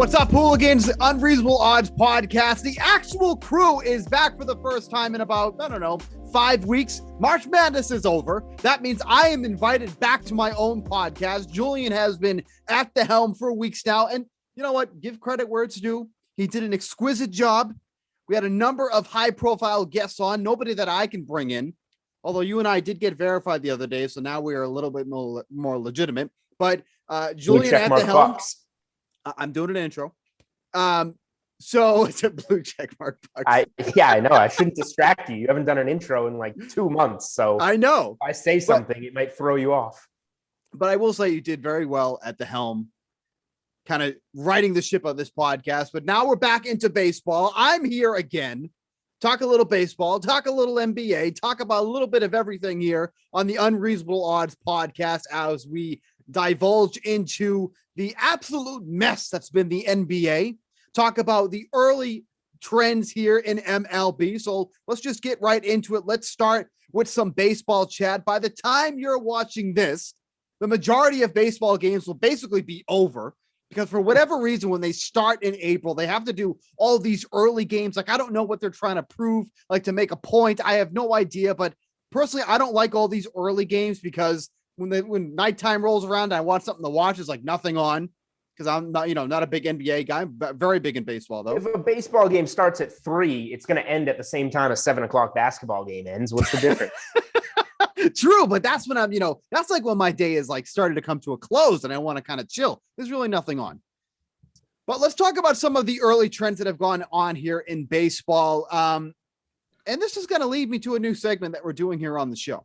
What's up, hooligans? Unreasonable Odds podcast. The actual crew is back for the first time in about, 5 weeks. March Madness is over. That means I am invited back to my own podcast. Julian has been at the helm for weeks now. And you know what? Give credit where it's due. He did an exquisite job. We had a number of high-profile guests on, nobody that I can bring in. Although you and I did get verified the other day, so now we are a little bit more legitimate. But Julian at the helm. I'm doing an intro. So it's a blue check mark. I know. I shouldn't distract you. You haven't done an intro in like 2 months. So I know. If I say something, it might throw you off. But I will say you did very well at the helm, kind of riding the ship of this podcast. But now we're back into baseball. I'm here again. Talk a little baseball, talk a little NBA, talk about a little bit of everything here on the Unreasonable Odds podcast as we divulge into the absolute mess that's been the NBA. Talk about the early trends here in MLB. So let's just get right into it. Let's start with some baseball chat. By the time you're watching this, the majority of baseball games will basically be over because for whatever reason, when they start in April, they have to do all these early games. Like, I don't know what they're trying to prove, like to make a point. I have no idea. But personally, I don't like all these early games because when nighttime rolls around and I want something to watch, it's like nothing on. Because I'm not a big NBA guy, but very big in baseball, though. If a baseball game starts at 3, it's going to end at the same time a 7:00 basketball game ends. What's the difference? True, but that's when that's like when my day is like starting to come to a close and I want to kind of chill. There's really nothing on. But let's talk about some of the early trends that have gone on here in baseball. And this is going to lead me to a new segment that we're doing here on the show.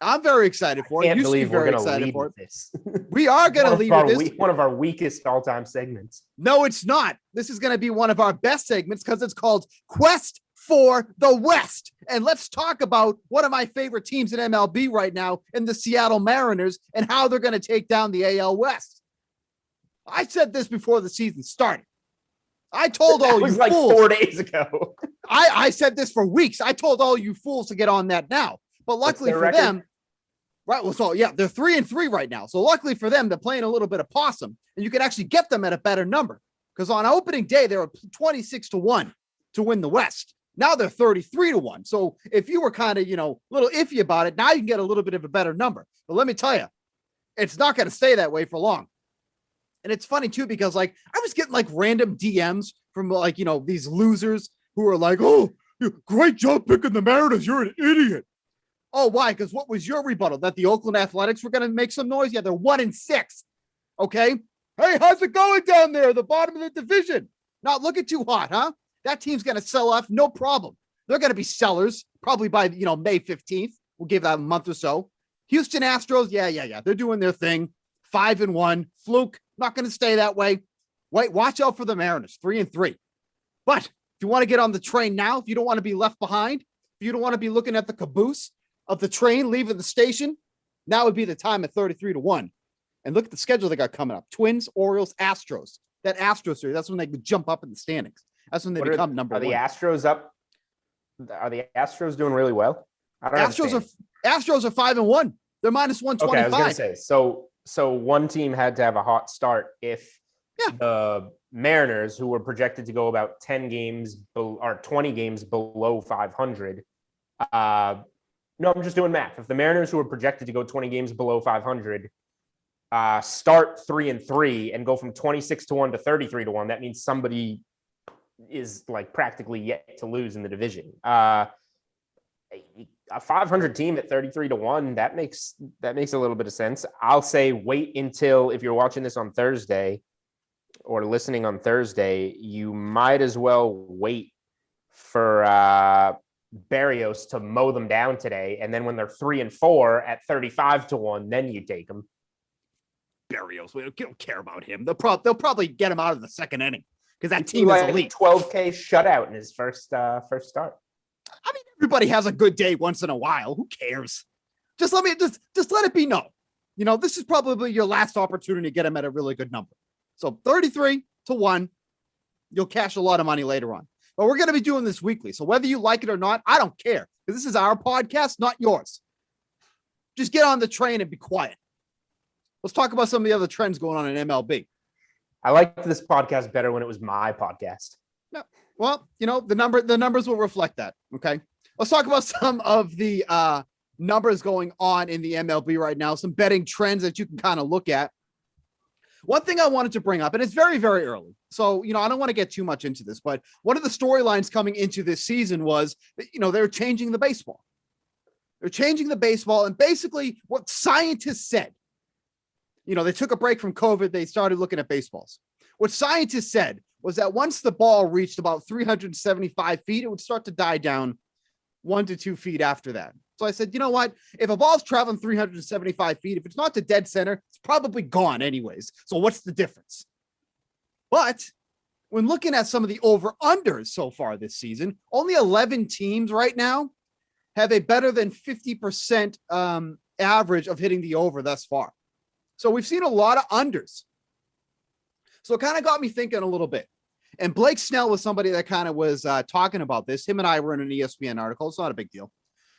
I'm very excited for it. I can't believe we're going to lead with this. We are going to lead with this. One of our weakest all-time segments. No, it's not. This is going to be one of our best segments because it's called Quest for the West. And let's talk about one of my favorite teams in MLB right now in the Seattle Mariners and how they're going to take down the AL West. I said this before the season started. I told all you fools. Like 4 days ago. I said this for weeks. I told all you fools to get on that now. But luckily for them, right. Well, so yeah, they're 3-3 right now. So luckily for them, they're playing a little bit of possum and you can actually get them at a better number because on opening day, they were 26-1 to win the West. Now they're 33-1. So if you were kind of, a little iffy about it, now you can get a little bit of a better number. But let me tell you, it's not going to stay that way for long. And it's funny too, because like I was getting like random DMs from like, these losers who are like, oh, great job picking the Mariners. You're an idiot. Oh, why? Because what was your rebuttal? That the Oakland Athletics were going to make some noise? Yeah, they're 1-6. Okay. Hey, how's it going down there? The bottom of the division. Not looking too hot, huh? That team's going to sell off. No problem. They're going to be sellers probably by, May 15th. We'll give that a month or so. Houston Astros. Yeah. They're doing their thing. 5-1. Fluke. Not going to stay that way. Wait, watch out for the Mariners. 3-3. But if you want to get on the train now, if you don't want to be left behind, if you don't want to be looking at the caboose of the train leaving the station, now would be the time at 33-1. And look at the schedule they got coming up. Twins, Orioles, Astros. That Astros series, that's when they would jump up in the standings. That's when they become number one. Are the Astros up? Are the Astros doing really well? Astros are 5-1. They're minus 125. Okay, I was going to say, so one team had to have a hot start if the Mariners, who were projected to go about 10 games or 20 games below 500, no, I'm just doing math. If the Mariners, who are projected to go 20 games below 500, start 3-3 and go from 26-1 to 33-1, that means somebody is like practically yet to lose in the division. A 500 team at 33-1, that makes a little bit of sense. I'll say wait until, if you're watching this on Thursday or listening on Thursday, you might as well wait for Barrios to mow them down today, and then when they're 3-4 at 35-1, then you take them. Barrios, we don't care about him. They'll probably get him out of the second inning because that team is elite. 12K shutout in his first start. I mean, everybody has a good day once in a while. Who cares? Just let it be known. This is probably your last opportunity to get him at a really good number. So 33-1, you'll cash a lot of money later on. But we're going to be doing this weekly. So whether you like it or not, I don't care. Because this is our podcast, not yours. Just get on the train and be quiet. Let's talk about some of the other trends going on in MLB. I liked this podcast better when it was my podcast. No, well, the numbers will reflect that. Okay, let's talk about some of the numbers going on in the MLB right now. Some betting trends that you can kind of look at. One thing I wanted to bring up, and it's very, very early, so I don't want to get too much into this, but one of the storylines coming into this season was that, they're changing the baseball. They're changing the baseball, and basically what scientists said. They took a break from COVID. They started looking at baseballs. What scientists said was that once the ball reached about 375 feet, it would start to die down 1 to 2 feet after that. So I said, you know what? If a ball's traveling 375 feet, if it's not to dead center, it's probably gone anyways. So what's the difference? But when looking at some of the over-unders so far this season, only 11 teams right now have a better than 50% average of hitting the over thus far. So we've seen a lot of unders. So it kind of got me thinking a little bit. And Blake Snell was somebody that kind of was talking about this. Him and I were in an ESPN article. It's not a big deal.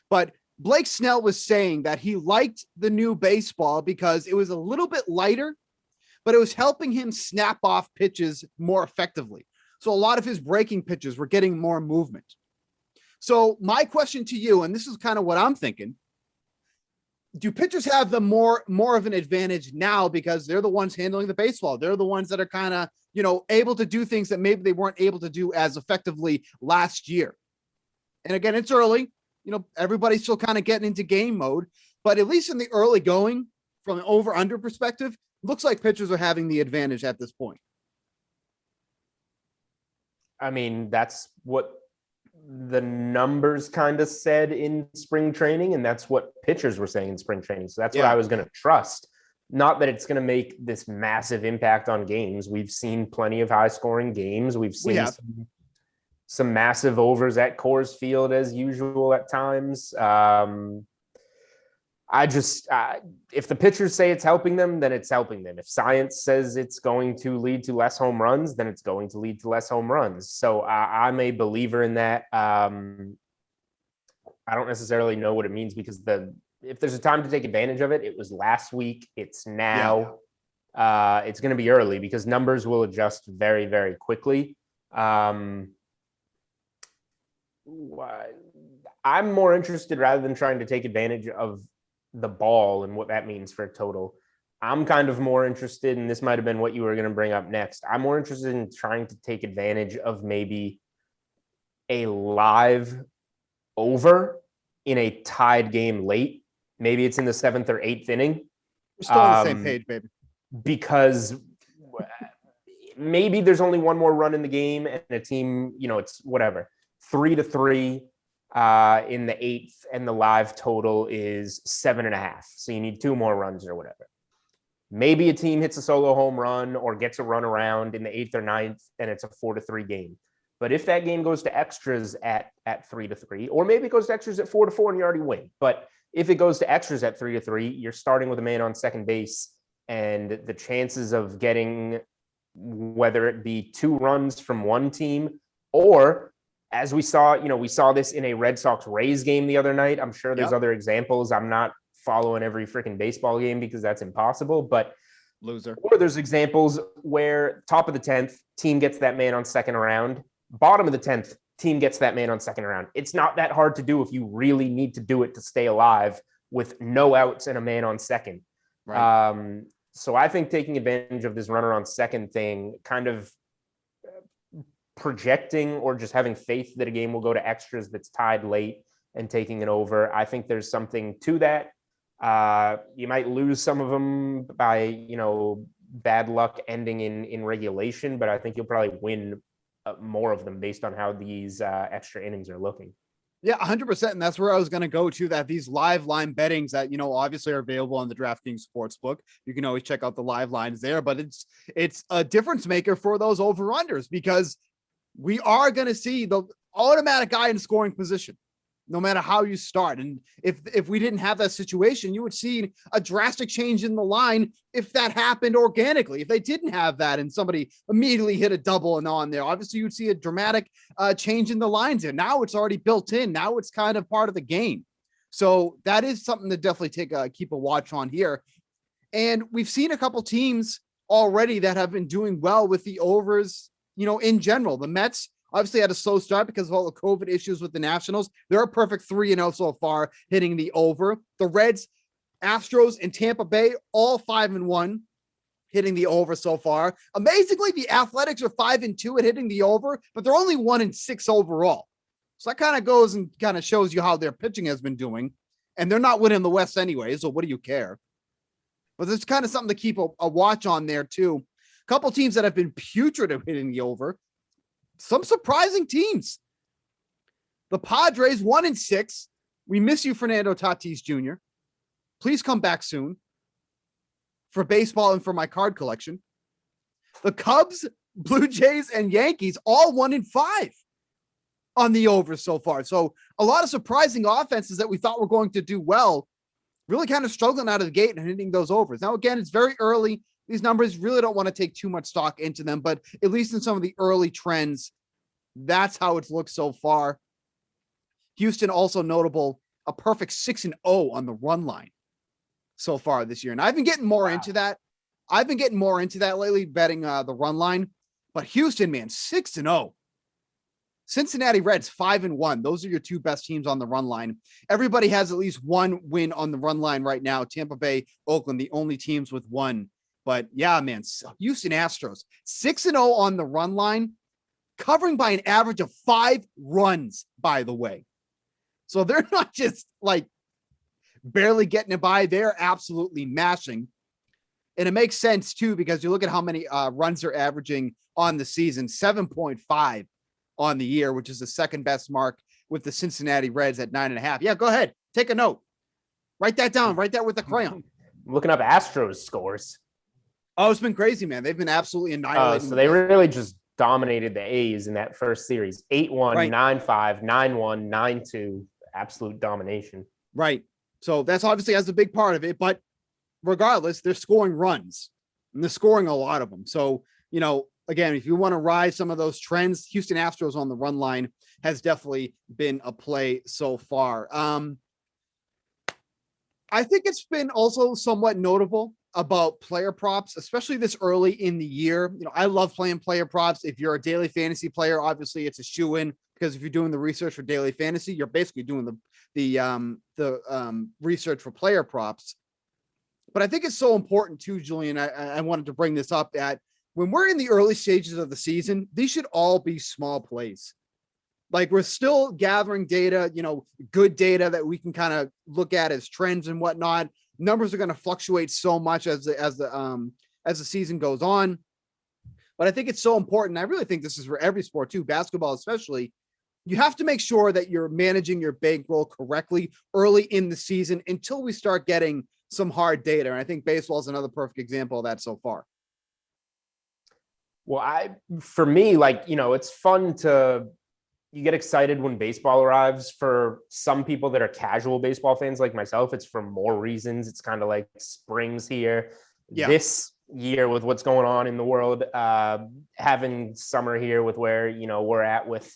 But Blake Snell was saying that he liked the new baseball because it was a little bit lighter, but it was helping him snap off pitches more effectively. So a lot of his breaking pitches were getting more movement. So my question to you, and this is kind of what I'm thinking, do pitchers have the more of an advantage now because they're the ones handling the baseball? They're the ones that are kind of, able to do things that maybe they weren't able to do as effectively last year. And again, it's early. Everybody's still kind of getting into game mode, but at least in the early going from an over under perspective, looks like pitchers are having the advantage at this point. I mean, that's what the numbers kind of said in spring training, and that's what pitchers were saying in spring training. So that's what I was going to trust. Not that it's going to make this massive impact on games. We've seen plenty of high scoring games. We've seen some massive overs at Coors Field as usual at times. If the pitchers say it's helping them, then it's helping them. If science says it's going to lead to less home runs, then it's going to lead to less home runs. So I'm a believer in that. I don't necessarily know what it means because if there's a time to take advantage of it, it was last week. It's now. It's going to be early because numbers will adjust very, very quickly. I'm more interested, rather than trying to take advantage of the ball and what that means for a total, I'm kind of more interested, and this might have been what you were going to bring up next. I'm more interested in trying to take advantage of maybe a live over in a tied game late. Maybe it's in the 7th or 8th inning. We're still on the same page, baby. Because maybe there's only one more run in the game and a team, it's whatever, 3-3 in the 8th, and the live total is 7.5. So you need 2 more runs or whatever. Maybe a team hits a solo home run or gets a run around in the 8th or 9th, and it's a 4-3 game. But if that game goes to extras at 3-3, or maybe it goes to extras at 4-4 and you already win. But if it goes to extras at 3-3, you're starting with a man on second base, and the chances of getting, whether it be 2 runs from one team, or as we saw, we saw this in a Red Sox Rays game the other night. I'm sure there's other examples. I'm not following every freaking baseball game because that's impossible, but loser. Or there's examples where top of the 10th, team gets that man on second round. Bottom of the 10th, team gets that man on second round. It's not that hard to do if you really need to do it to stay alive with no outs and a man on second. Right. So I think taking advantage of this runner on second thing, kind of projecting or just having faith that a game will go to extras that's tied late and taking it over. I think there's something to that. You might lose some of them by, bad luck ending in regulation, but I think you'll probably win more of them based on how these extra innings are looking. Yeah, 100%. And that's where I was going to go to, that these live line bettings that, obviously are available on the DraftKings Sportsbook. You can always check out the live lines there, but it's a difference maker for those over-unders because we are going to see the automatic guy in scoring position, no matter how you start. And if we didn't have that situation, you would see a drastic change in the line if that happened organically. If they didn't have that and somebody immediately hit a double and on there, obviously you'd see a dramatic change in the lines there. Now it's already built in. Now it's kind of part of the game. So that is something to definitely keep a watch on here. And we've seen a couple teams already that have been doing well with the overs, in general. The Mets obviously had a slow start because of all the COVID issues with the Nationals. They're a perfect 3-0 so far, hitting the over. The Reds, Astros, and Tampa Bay, all 5-1, hitting the over so far. Amazingly, the Athletics are 5-2 at hitting the over, but they're only 1-6 overall. So that kind of goes and kind of shows you how their pitching has been doing. And they're not winning the West anyway, so what do you care? But there's kind of something to keep a watch on there too. A couple teams that have been putrid at hitting the over. Some surprising teams. The Padres, 1-6. We miss you, Fernando Tatis Jr. Please come back soon for baseball and for my card collection. The Cubs, Blue Jays, and Yankees, all 1-5 on the over so far. So a lot of surprising offenses that we thought were going to do well, really kind of struggling out of the gate and hitting those overs. Now, again, it's very early. These numbers really don't want to take too much stock into them, but at least in some of the early trends, that's how it's looked so far. Houston also notable, a perfect 6-0 on the run line so far this year. And I've been getting more into that. I've been getting more into that lately, betting the run line. But Houston, man, 6-0. Cincinnati Reds, 5-1. Those are your two best teams on the run line. Everybody has at least one win on the run line right now. Tampa Bay, Oakland, the only teams with one. But yeah, man, Houston Astros, 6-0 on the run line, covering by an average of 5 runs, by the way. So they're not just like barely getting it by. They're absolutely mashing. And it makes sense too, because you look at how many runs they're averaging on the season, 7.5 on the year, which is the second best mark with the Cincinnati Reds at 9.5. Yeah, go ahead. Take a note. Write that down. Write that with a crayon. I'm looking up Astros scores. Oh, it's been crazy, man. They've been absolutely annihilating. So they really just dominated the A's in that first series. 8-1, right. 9-5, 9-1, 9-2. Absolute domination. Right. So that's obviously has a big part of it. But regardless, they're scoring runs. And they're scoring a lot of them. So, again, if you want to ride some of those trends, Houston Astros on the run line has definitely been a play so far. I think it's been also somewhat notable about player props, especially this early in the year. I love playing player props. If you're a daily fantasy player, obviously it's a shoe-in, because if you're doing the research for daily fantasy, you're basically doing the research for player props. But I think it's so important too, Julian. I wanted to bring this up that when we're in the early stages of the season, these should all be small plays. Like, we're still gathering data, good data that we can kind of look at as trends and whatnot. Numbers are going to fluctuate so much as the season goes on. But I think it's so important. I really think this is for every sport too, basketball especially. You have to make sure that you're managing your bankroll correctly early in the season until we start getting some hard data. And I think baseball is another perfect example of that so far. Well, for me, it's fun you get excited when baseball arrives. For some people that are casual baseball fans like myself, it's for more reasons. It's kind of like spring's here. Yeah. This year, with what's going on in the world, having summer here with where, we're at with,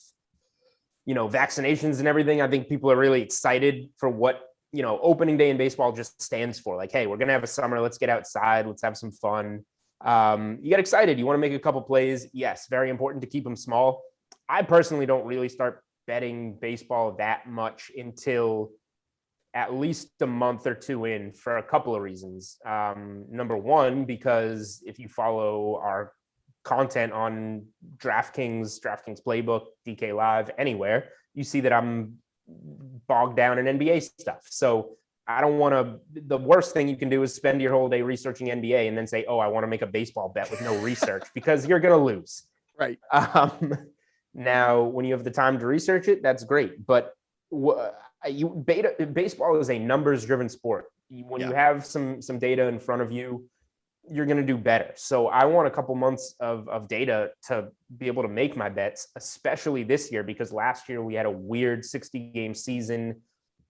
vaccinations and everything, I think people are really excited for what, opening day in baseball just stands for. Like, hey, we're going to have a summer. Let's get outside. Let's have some fun. You get excited. You want to make a couple plays. Yes, very important to keep them small. I personally don't really start betting baseball that much until at least a month or two in, for a couple of reasons. Number one, because if you follow our content on DraftKings Playbook, DK Live, anywhere, you see that I'm bogged down in NBA stuff. So I don't want to, the worst thing you can do is spend your whole day researching NBA and then say, oh, I want to make a baseball bet with no research, because you're going to lose. Right. Now, when you have the time to research it, that's great. But baseball is a numbers-driven sport. When you have some data in front of you, you're going to do better. So I want a couple months of data to be able to make my bets, especially this year, because last year we had a weird 60-game season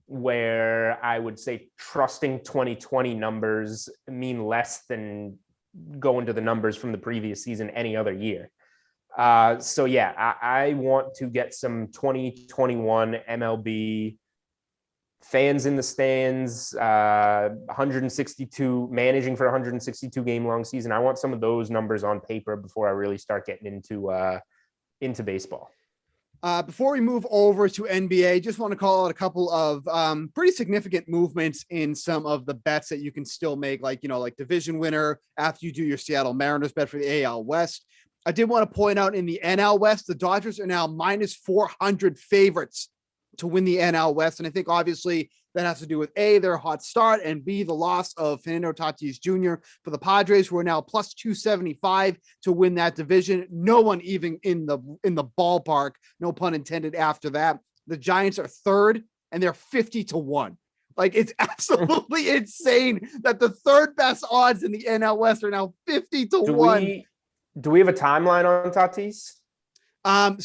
where I would say trusting 2020 numbers mean less than going to the numbers from the previous season any other year. So yeah, I want to get some 2021 MLB fans in the stands, 162 managing for 162 game long season. I want some of those numbers on paper before I really start getting into baseball. Before we move over to NBA, just want to call out a couple of pretty significant movements in some of the bets that you can still make, like division winner after you do your Seattle Mariners bet for the AL West. I did want to point out in the NL West, the Dodgers are now minus 400 favorites to win the NL West. And I think obviously that has to do with A, their hot start, and B, the loss of Fernando Tatis Jr. for the Padres, who are now plus 275 to win that division. No one even in the ballpark, no pun intended, after that. The Giants are third and they're 50-1. Like, it's absolutely insane that the third best odds in the NL West are now 50-1. Do we have a timeline on Tatis? I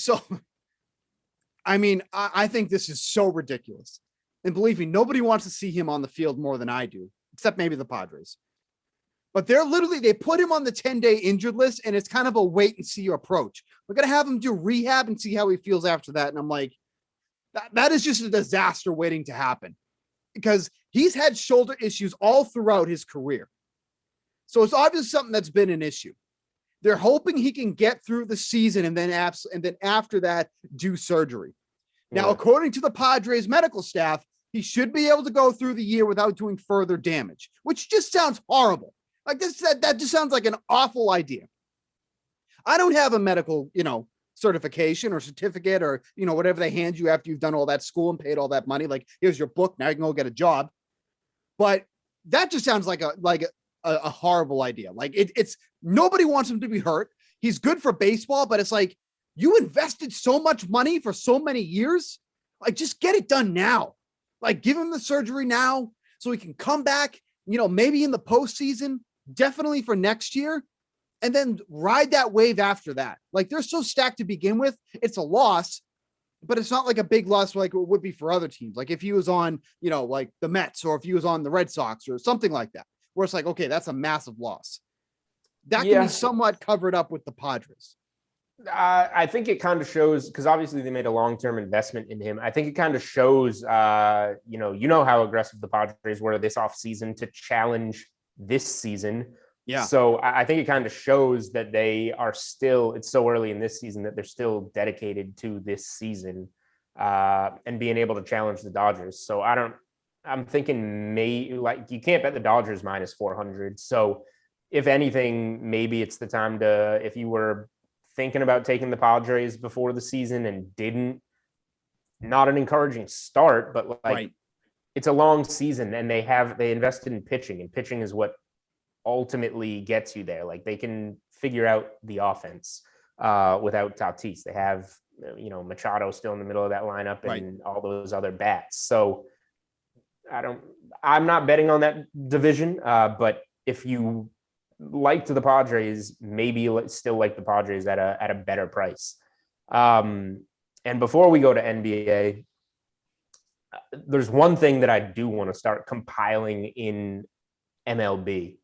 mean, I think this is so ridiculous. And believe me, nobody wants to see him on the field more than I do, except maybe the Padres. But they put him on the 10-day injured list, and it's kind of a wait and see approach. We're going to have him do rehab and see how he feels after that. And I'm like, that is just a disaster waiting to happen, because he's had shoulder issues all throughout his career. So it's obviously something that's been an issue. They're hoping he can get through the season and then after that do surgery. Now, according to the Padres medical staff, he should be able to go through the year without doing further damage, which just sounds horrible. Like that just sounds like an awful idea. I don't have a medical, certification or certificate or, whatever they hand you after you've done all that school and paid all that money. Like, here's your book. Now you can go get a job. But that just sounds like a horrible idea. Like, it's nobody wants him to be hurt. He's good for baseball, but it's like, you invested so much money for so many years. Like, just get it done now. Like, give him the surgery now so he can come back, maybe in the postseason, definitely for next year, and then ride that wave after that. Like, they're so stacked to begin with. It's a loss, but it's not like a big loss like it would be for other teams. Like, if he was on, like the Mets, or if he was on the Red Sox or something like that, where it's like, okay, that's a massive loss. That can be somewhat covered up with the Padres. I think it kind of shows, because obviously they made a long-term investment in him. I think it kind of shows, how aggressive the Padres were this offseason to challenge this season. Yeah. So I think it kind of shows that they are still, it's so early in this season that they're still dedicated to this season and being able to challenge the Dodgers. So I'm thinking you can't bet the Dodgers minus 400. So if anything, maybe it's the time to, if you were thinking about taking the Padres before the season and didn't, not an encouraging start, but It's a long season, and they invested in pitching, and pitching is what ultimately gets you there. Like, they can figure out the offense without Tatis. They have, Machado still in the middle of that lineup and all those other bats. So I'm not betting on that division, but if you liked the Padres, maybe still like the Padres at a better price. And before we go to NBA, there's one thing that I do want to start compiling in MLB,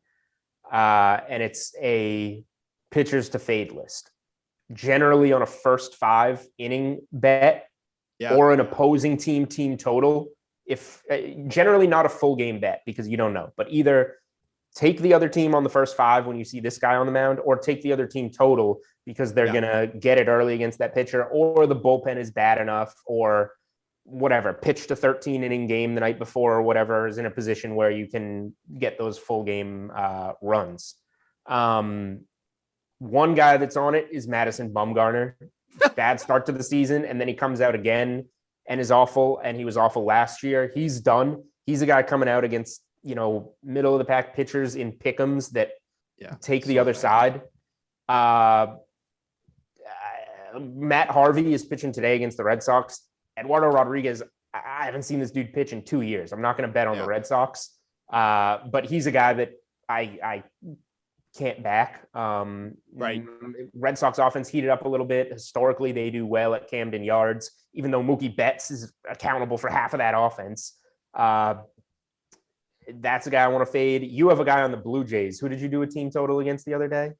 and it's a pitchers to fade list, generally on a first 5 inning bet or an opposing team total. If generally not a full game bet, because you don't know, but either take the other team on the first 5 when you see this guy on the mound, or take the other team total because they're going to get it early against that pitcher, or the bullpen is bad enough, or whatever, pitched a 13-inning game the night before or whatever, is in a position where you can get those full game runs. One guy that's on it is Madison Bumgarner. Bad start to the season, and then he comes out again and is awful, and he was awful last year. He's done. He's a guy coming out against, middle of the pack pitchers in pick'ems that take the other side. Matt Harvey is pitching today against the Red Sox. Eduardo Rodriguez, I haven't seen this dude pitch in 2 years. I'm not going to bet on the Red Sox, but he's a guy that I can't back. Red Sox offense heated up a little bit. Historically, they do well at Camden Yards, even though Mookie Betts is accountable for half of that offense. That's a guy I want to fade. You have a guy on the Blue Jays. Who did you do a team total against the other day?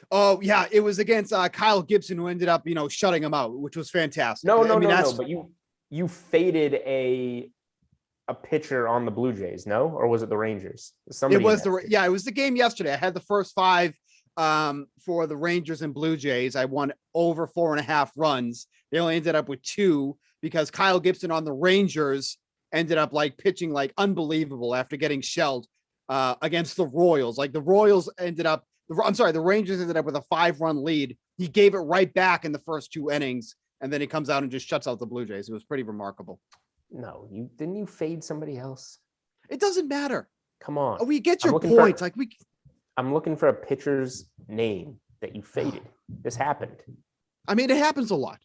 Oh, yeah. It was against Kyle Gibson, who ended up, shutting him out, which was fantastic. No. But you faded a a pitcher on the Blue Jays, no? Or was it the Rangers? It was it was the game yesterday. I had the first 5 for the Rangers and Blue Jays. I won over 4.5 runs. They only ended up with 2 because Kyle Gibson on the Rangers ended up like pitching like unbelievable after getting shelled against the Royals. Like the Royals ended up, the Rangers ended up with a 5-run lead. He gave it right back in the first 2 innings, and then he comes out and just shuts out the Blue Jays. It was pretty remarkable. No, didn't you fade somebody else? It doesn't matter. Come on. We get your point. I'm looking for a pitcher's name that you faded. This happened. I mean, it happens a lot.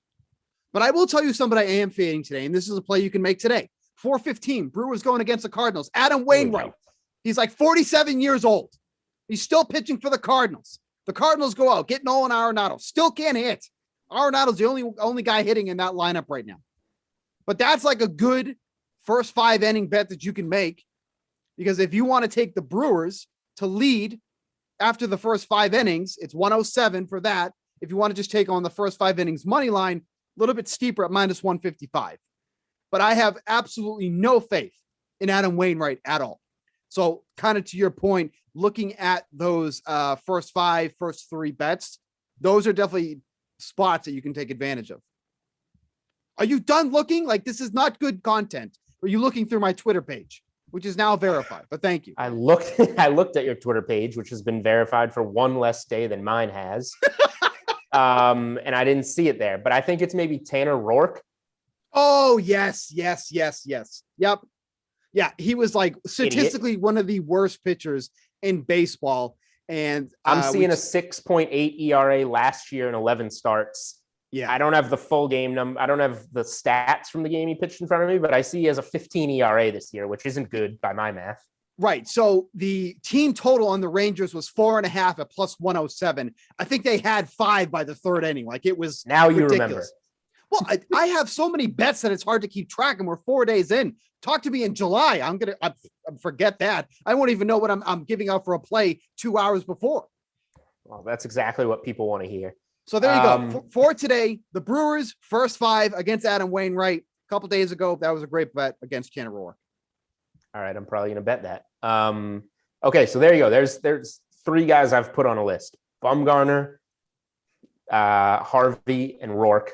But I will tell you somebody I am fading today, and this is a play you can make today. 4:15, Brewers going against the Cardinals. Adam Wainwright. He's like 47 years old. He's still pitching for the Cardinals. The Cardinals go out, get Nolan Arenado. Still can't hit. Arenado's the only guy hitting in that lineup right now. But that's like a good first 5 inning bet that you can make, because if you want to take the Brewers to lead after the first 5 innings, it's 107 for that. If you want to just take on the first 5 innings money line, a little bit steeper at -155. But I have absolutely no faith in Adam Wainwright at all. So kind of to your point, looking at those first 3 bets, those are definitely spots that you can take advantage of. Are you done looking? Like, this is not good content. Are you looking through my Twitter page, which is now verified? But thank you. I looked at your Twitter page, which has been verified for 1 less day than mine has. And I didn't see it there, but I think it's maybe Tanner Roark. Oh, yes. Yep. Yeah, he was like statistically one of the worst pitchers in baseball. And I'm seeing a 6.8 ERA last year in 11 starts. Yeah, I don't have the full game number. I don't have the stats from the game he pitched in front of me, but I see he has a 15 ERA this year, which isn't good by my math. Right. So the team total on the Rangers was 4.5 at +107. I think they had 5 by the 3rd inning. Like, it was now you ridiculous. remember. Well, I have so many bets that it's hard to keep track, and we're 4 days in. Talk to me in July. I'm gonna forget that. I won't even know what I'm giving out for a play 2 hours before. Well, that's exactly what people want to hear. So there you go. For today, the Brewers first 5 against Adam Wainwright. A couple days ago, that was a great bet against Tanner Roark. All right, I'm probably going to bet that. Okay, so there you go. There's 3 guys I've put on a list: Bumgarner, Harvey, and Roark.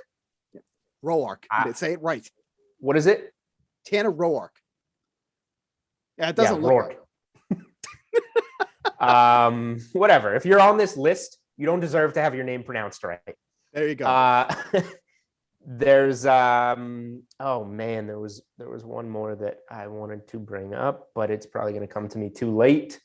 Roark. Say it right. What is it? Tanner Roark. Yeah, it doesn't look Roark. Right. Whatever. If you're on this list, you don't deserve to have your name pronounced right. There you go. There's oh man, there was one more that I wanted to bring up, but it's probably going to come to me too late.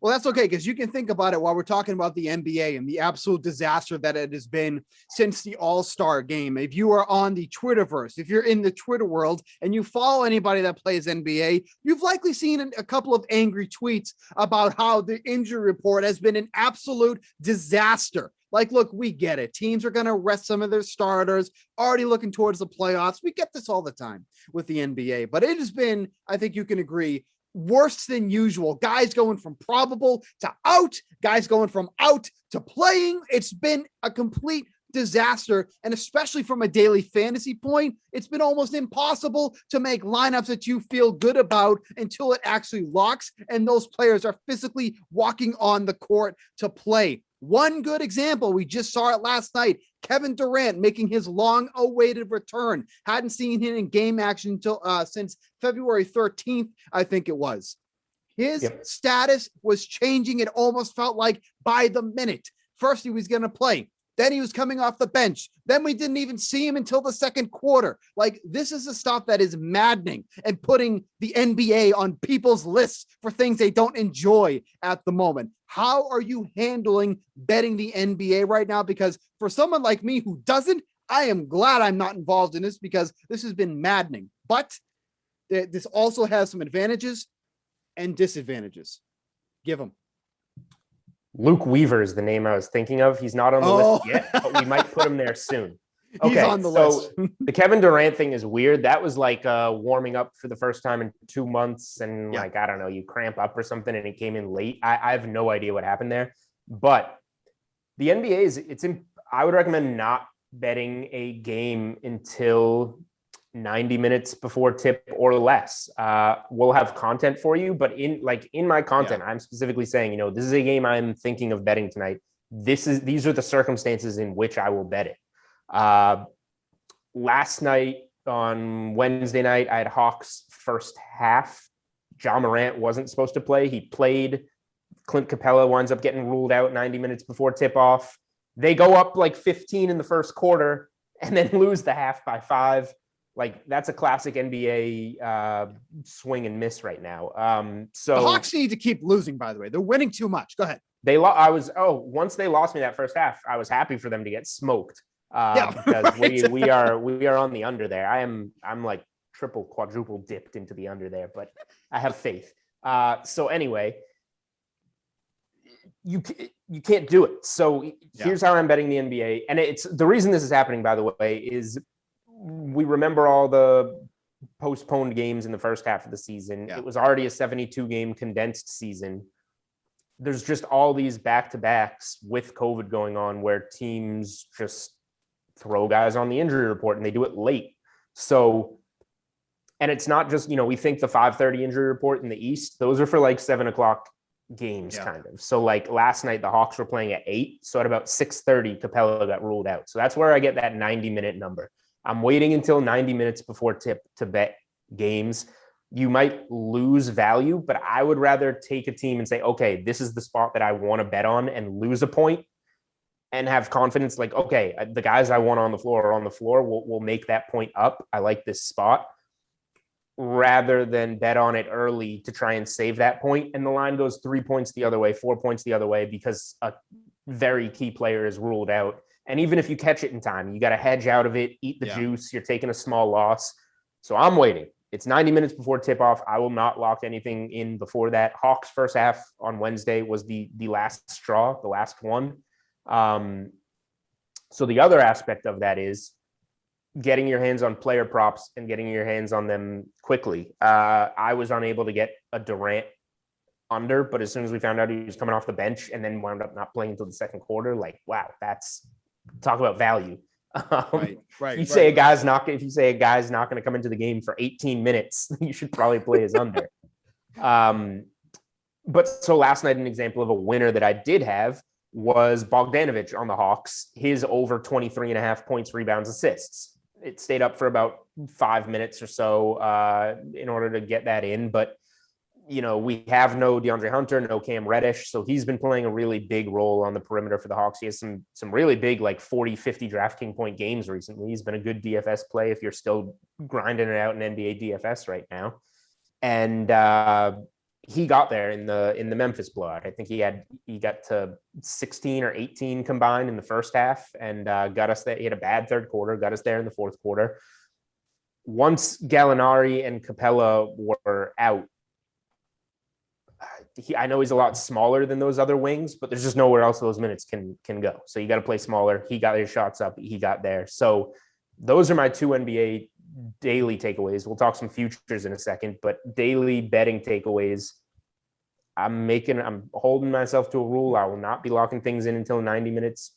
Well, that's okay, because you can think about it while we're talking about the NBA and the absolute disaster that it has been since the All-Star game. If you are on the Twitterverse, if you're in the Twitter world and you follow anybody that plays NBA, you've likely seen a couple of angry tweets about how the injury report has been an absolute disaster. Like, look, we get it. Teams are going to rest some of their starters, already looking towards the playoffs. We get this all the time with the NBA, but it has been, I think you can agree, worse than usual. Guys going from probable to out, guys going from out to playing. It's been a complete disaster. And especially from a daily fantasy point, it's been almost impossible to make lineups that you feel good about until it actually locks and those players are physically walking on the court to play. One good example, we just saw it last night. Kevin Durant making his long-awaited return. Hadn't seen him in game action until since February 13th, I think it was. His status was changing. It almost felt like by the minute. First, he was going to play. Then he was coming off the bench. Then we didn't even see him until the second quarter. Like, this is the stuff that is maddening and putting the NBA on people's lists for things they don't enjoy at the moment. How are you handling betting the NBA right now? Because for someone like me who doesn't, I am glad I'm not involved in this because this has been maddening. But this also has some advantages and disadvantages. Give them. Luke Weaver is the name I was thinking of. He's not on the list yet, but we might put him there soon. Okay, he's on the list. The Kevin Durant thing is weird. That was like warming up for the first time in 2 months. And like, I don't know, you cramp up or something and he came in late. I have no idea what happened there. But the NBA I would recommend not betting a game until 90 minutes before tip or less. We'll have content for you, but in my content, I'm specifically saying, this is a game I'm thinking of betting tonight. These are the circumstances in which I will bet it. Last night on Wednesday night, I had Hawks first half. John Morant wasn't supposed to play. He played. Clint Capella winds up getting ruled out 90 minutes before tip off. They go up like 15 in the first quarter and then lose the half by 5. Like, that's a classic NBA swing and miss right now. So the Hawks need to keep losing, by the way. They're winning too much. Go ahead. Once they lost me that first half, I was happy for them to get smoked. Because right. we are on the under there. I'm like triple, quadruple dipped into the under there, but I have faith. So anyway, you can't do it. So here's how I'm betting the NBA. And it's the reason this is happening, by the way, is we remember all the postponed games in the first half of the season. It was already a 72 game condensed season. There's just all these back-to-backs with COVID going on where teams just throw guys on the injury report and they do it late. So, and it's not just, we think the 5:30 injury report in the East, those are for like 7:00 games kind of. So like last night, the Hawks were playing at 8. So at about 6:30, Capella got ruled out. So that's where I get that 90-minute number. I'm waiting until 90 minutes before tip to bet games. You might lose value, but I would rather take a team and say, okay, this is the spot that I want to bet on and lose a point and have confidence like, okay, the guys I want on the floor are on the floor. We'll make that point up. I like this spot, rather than bet on it early to try and save that point. And the line goes 3 points the other way, 4 points the other way, because a very key player is ruled out. And even if you catch it in time, you got to hedge out of it, eat the juice. You're taking a small loss. So I'm waiting. It's 90 minutes before tip off. I will not lock anything in before that. Hawks first half on Wednesday was the last straw, the last one. So the other aspect of that is getting your hands on player props and getting your hands on them quickly. I was unable to get a Durant under, but as soon as we found out he was coming off the bench and then wound up not playing until the second quarter, like, wow, that's talk about value. If you say a guy's not going to come into the game for 18 minutes, you should probably play his under. But so last night, an example of a winner that I did have was Bogdanovich on the Hawks, his over 23.5 points, rebounds, assists. It stayed up for about 5 minutes or so in order to get that in. But, we have no DeAndre Hunter, no Cam Reddish. So he's been playing a really big role on the perimeter for the Hawks. He has some really big, like 40, 50 DraftKings point games recently. He's been a good DFS play if you're still grinding it out in NBA DFS right now. And he got there in the Memphis blowout. I think he got to 16 or 18 combined in the first half and got us there. He had a bad third quarter, got us there in the fourth quarter. Once Gallinari and Capella were out, I know he's a lot smaller than those other wings, but there's just nowhere else those minutes can go. So you got to play smaller. He got his shots up. He got there. So those are my two NBA daily takeaways. We'll talk some futures in a second, but daily betting takeaways. I'm holding myself to a rule. I will not be locking things in until 90 minutes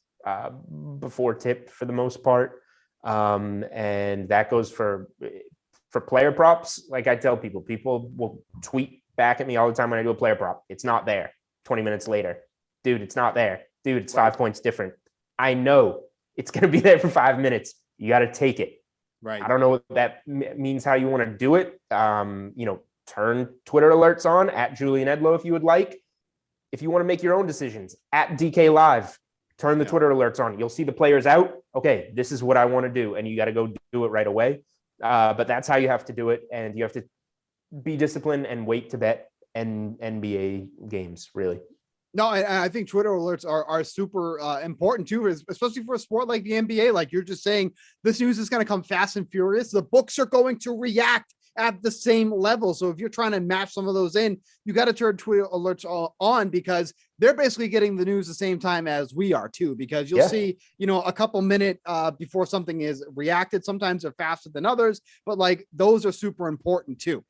before tip for the most part. And that goes for player props. Like I tell people will tweet back at me all the time when I do a player prop. It's not there. 20 minutes later, dude, it's not there. Dude, it's 5 points different. I know it's going to be there for 5 minutes. You got to take it. Right. I don't know what that means, how you want to do it. Turn Twitter alerts on at Julian Edlow if you would like. If you want to make your own decisions, at DK Live, turn the Twitter alerts on. You'll see the players out. Okay, this is what I want to do. And you got to go do it right away. But that's how you have to do it. And you have to be disciplined and wait to bet NBA games, really. No, I think Twitter alerts are super important too, especially for a sport like the NBA. Like you're just saying, this news is going to come fast and furious. The books are going to react at the same level. So if you're trying to match some of those in, you got to turn Twitter alerts on because they're basically getting the news the same time as we are too, because you'll see, a couple minutes before something is reacted. Sometimes they're faster than others, but like those are super important too.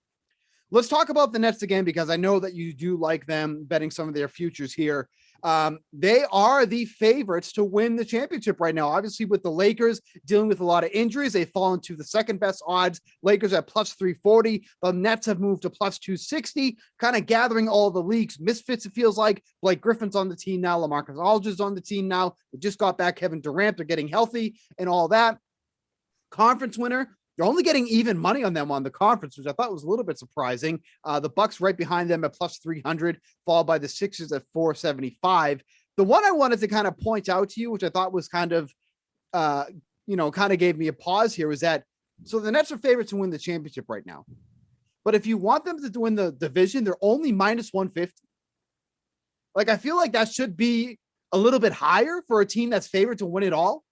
Let's talk about the Nets again, because I know that you do like them, betting some of their futures here. They are the favorites to win the championship right now. Obviously, with the Lakers dealing with a lot of injuries, they've fallen to the second best odds. Lakers at plus 340. The Nets have moved to plus 260, kind of gathering all the leaks. Misfits, it feels like. Blake Griffin's on the team now. LaMarcus Aldridge's on the team now. They just got back Kevin Durant. They're getting healthy and all that. Conference winner, you're only getting even money on them on the conference, which I thought was a little bit surprising. The Bucks right behind them at plus 300, followed by the Sixers at 475. The one I wanted to kind of point out to you, which I thought was kind of, kind of gave me a pause here, was that, so the Nets are favorites to win the championship right now. But if you want them to win the division, they're only minus 150. Like, I feel like that should be a little bit higher for a team that's favored to win it all,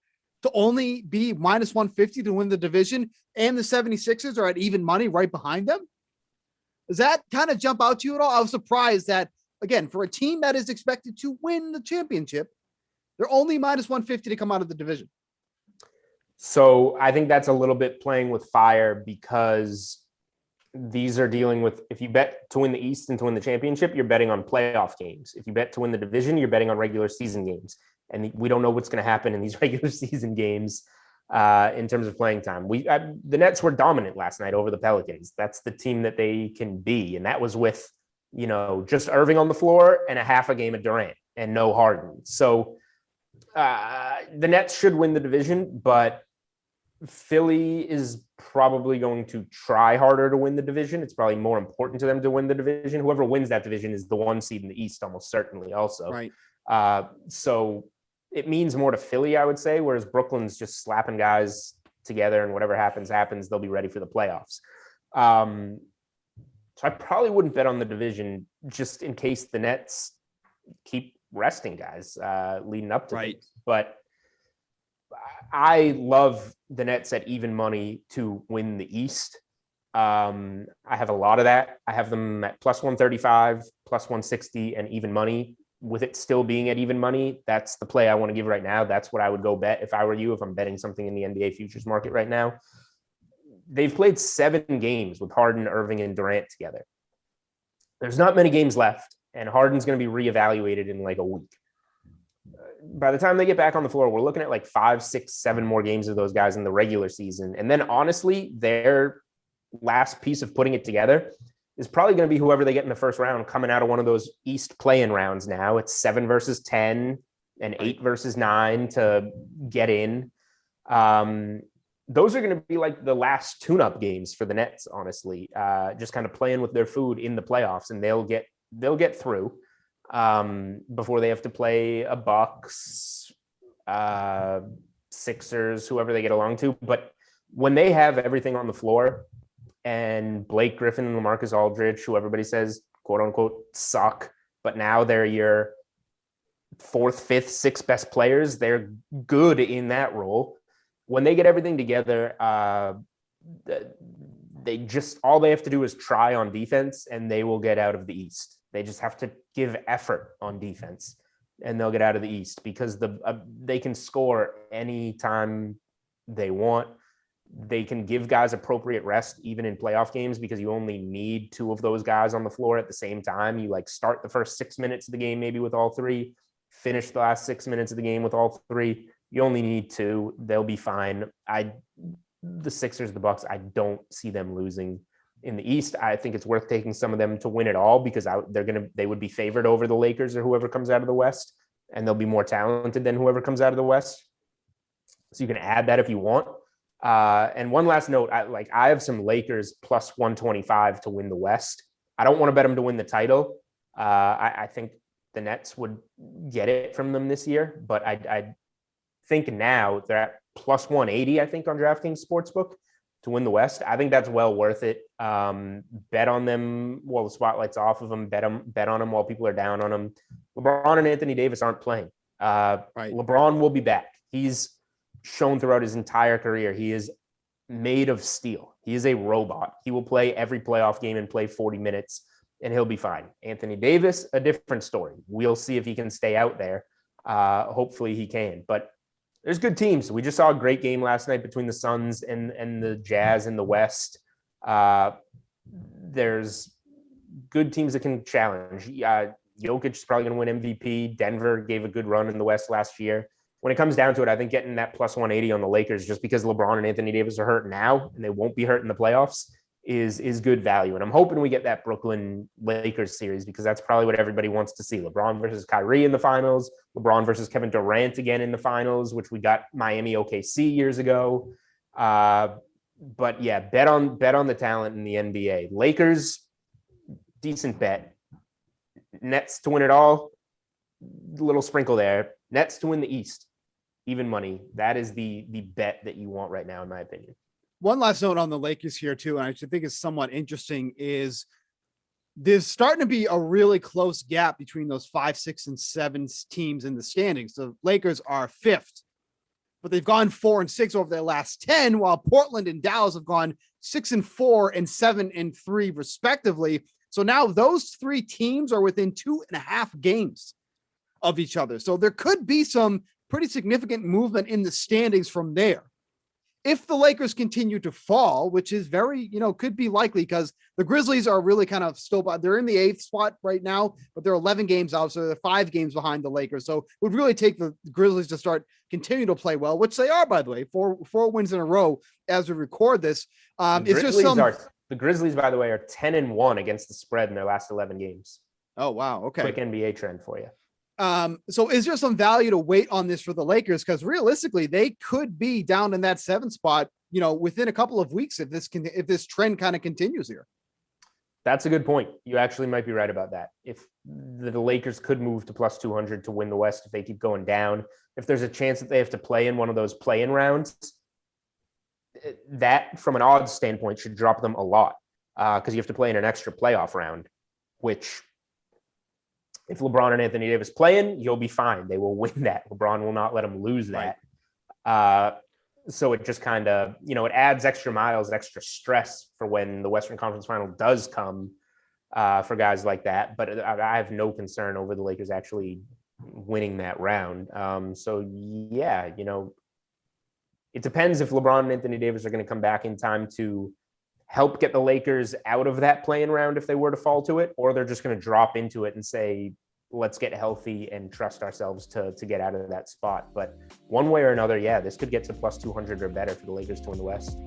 to only be minus 150 to win the division, and the 76ers are at even money right behind them. Does that kind of jump out to you at all? I was surprised that, again, for a team that is expected to win the championship, they're only minus 150 to come out of the division. So I think that's a little bit playing with fire, because these are dealing with, if you bet to win the East and to win the championship, you're betting on playoff games. If you bet to win the division, you're betting on regular season games. And we don't know what's going to happen in these regular season games in terms of playing time. The Nets were dominant last night over the Pelicans. That's the team that they can be. And that was with, just Irving on the floor and a half a game of Durant and no Harden. So the Nets should win the division, but Philly is probably going to try harder to win the division. It's probably more important to them to win the division. Whoever wins that division is the one seed in the East, almost certainly also. Right. So it means more to Philly, I would say, whereas Brooklyn's just slapping guys together and whatever happens, they'll be ready for the playoffs. So I probably wouldn't bet on the division just in case the Nets keep resting guys leading up to right. this. But I love the Nets at even money to win the East. I have a lot of that. I have them at plus 135, plus 160, and even money. With it still being at even money, that's the play I want to give right now. That's what I would go bet if I were you, if I'm betting something in the NBA futures market right now. They've played 7 games with Harden, Irving, and Durant together. There's not many games left, and Harden's going to be reevaluated in like a week. By the time they get back on the floor, we're looking at like 5, 6, 7 more games of those guys in the regular season. And then honestly, their last piece of putting it together is probably going to be whoever they get in the first round coming out of one of those East play-in rounds now. It's 7 versus 10 and 8 versus 9 to get in. Those are going to be like the last tune-up games for the Nets, honestly, just kind of playing with their food in the playoffs, and they'll get through before they have to play a Bucks, Sixers, whoever they get along to. But when they have everything on the floor, and Blake Griffin and LaMarcus Aldridge, who everybody says, quote unquote, suck, but now they're your 4th, 5th, 6th best players. They're good in that role. When they get everything together, they just, all they have to do is try on defense, and they will get out of the East. They just have to give effort on defense, and they'll get out of the East, because they can score anytime they want. They can give guys appropriate rest even in playoff games, because you only need 2 of those guys on the floor at the same time. You like start the first 6 minutes of the game maybe with all 3, finish the last 6 minutes of the game with all 3. You only need 2. They'll be fine. The Sixers, the Bucks, I don't see them losing in the East. I think it's worth taking some of them to win it all, because they would be favored over the Lakers or whoever comes out of the West, and they'll be more talented than whoever comes out of the West. So you can add that if you want. And one last note, I have some Lakers plus 125 to win the West. I don't want to bet them to win the title. I think the Nets would get it from them this year, but I think now they're at plus 180, I think, on DraftKings Sportsbook to win the West. I think that's well worth it. Bet on them while the spotlight's off of them. Bet on them while people are down on them. LeBron and Anthony Davis aren't playing. Right. LeBron will be back. He's shown throughout his entire career he is made of steel. He is a robot. He will play every playoff game and play 40 minutes, and he'll be fine. Anthony Davis, a different story. We'll see if he can stay out there. Hopefully he can. But there's good teams. We just saw a great game last night between the Suns and the Jazz in the West. There's good teams that can challenge. Jokic is probably going to win MVP. Denver gave a good run in the West last year. When it comes down to it, I think getting that plus 180 on the Lakers, just because LeBron and Anthony Davis are hurt now and they won't be hurt in the playoffs, is good value. And I'm hoping we get that Brooklyn Lakers series, because that's probably what everybody wants to see. LeBron versus Kyrie in the finals, LeBron versus Kevin Durant again in the finals, which we got Miami OKC years ago. But yeah, bet on the talent in the NBA. Lakers, decent bet. Nets to win it all, little sprinkle there. Nets to win the East, even money. That is the bet that you want right now, in my opinion. One last note on the Lakers here too, and I think is somewhat interesting, is there's starting to be a really close gap between those 5, 6, and 7 teams in the standings. The Lakers are 5th, but they've gone 4 and 6 over their last 10, while Portland and Dallas have gone 6 and 4 and 7 and 3 respectively. So now those 3 teams are within 2.5 games of each other. So there could be some pretty significant movement in the standings from there. If the Lakers continue to fall, which is very, could be likely, because the Grizzlies are really kind of still, they're in the 8th spot right now, but they're 11 games out. So they're 5 games behind the Lakers. So it would really take the Grizzlies to continue to play well, which they are, by the way, four wins in a row as we record this. The Grizzlies, by the way, are 10-1 against the spread in their last 11 games. Oh, wow. Okay. Quick NBA trend for you. So is there some value to wait on this for the Lakers? Because realistically, they could be down in that 7th spot, within a couple of weeks if this trend kind of continues here. That's a good point. You actually might be right about that. If the Lakers could move to plus 200 to win the West, if they keep going down, if there's a chance that they have to play in one of those play-in rounds, that from an odds standpoint should drop them a lot, because you have to play in an extra playoff round, which, if LeBron and Anthony Davis play in, you'll be fine. They will win that. LeBron will not let them lose that. Right. So it just kind of, it adds extra miles, extra stress for when the Western Conference Final does come for guys like that. But I have no concern over the Lakers actually winning that round. So yeah, it depends if LeBron and Anthony Davis are going to come back in time to help get the Lakers out of that play-in round if they were to fall to it, or they're just going to drop into it and say, let's get healthy and trust ourselves to get out of that spot. But one way or another, yeah, this could get to plus 200 or better for the Lakers to win the West.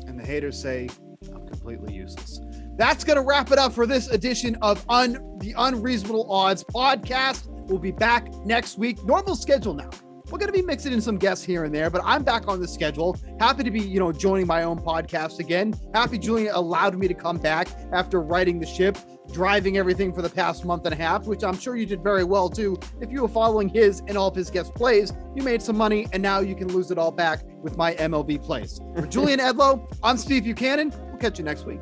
And the haters say, I'm completely useless. That's going to wrap it up for this edition of the Unreasonable Odds podcast. We'll be back next week. Normal schedule now. We're going to be mixing in some guests here and there, but I'm back on the schedule. Happy to be, joining my own podcast again. Happy Julian allowed me to come back after righting the ship, driving everything for the past month and a half, which I'm sure you did very well too. If you were following his and all of his guest plays, you made some money, and now you can lose it all back with my MLB plays. For Julian Edlow, I'm Steve Buchanan. We'll catch you next week.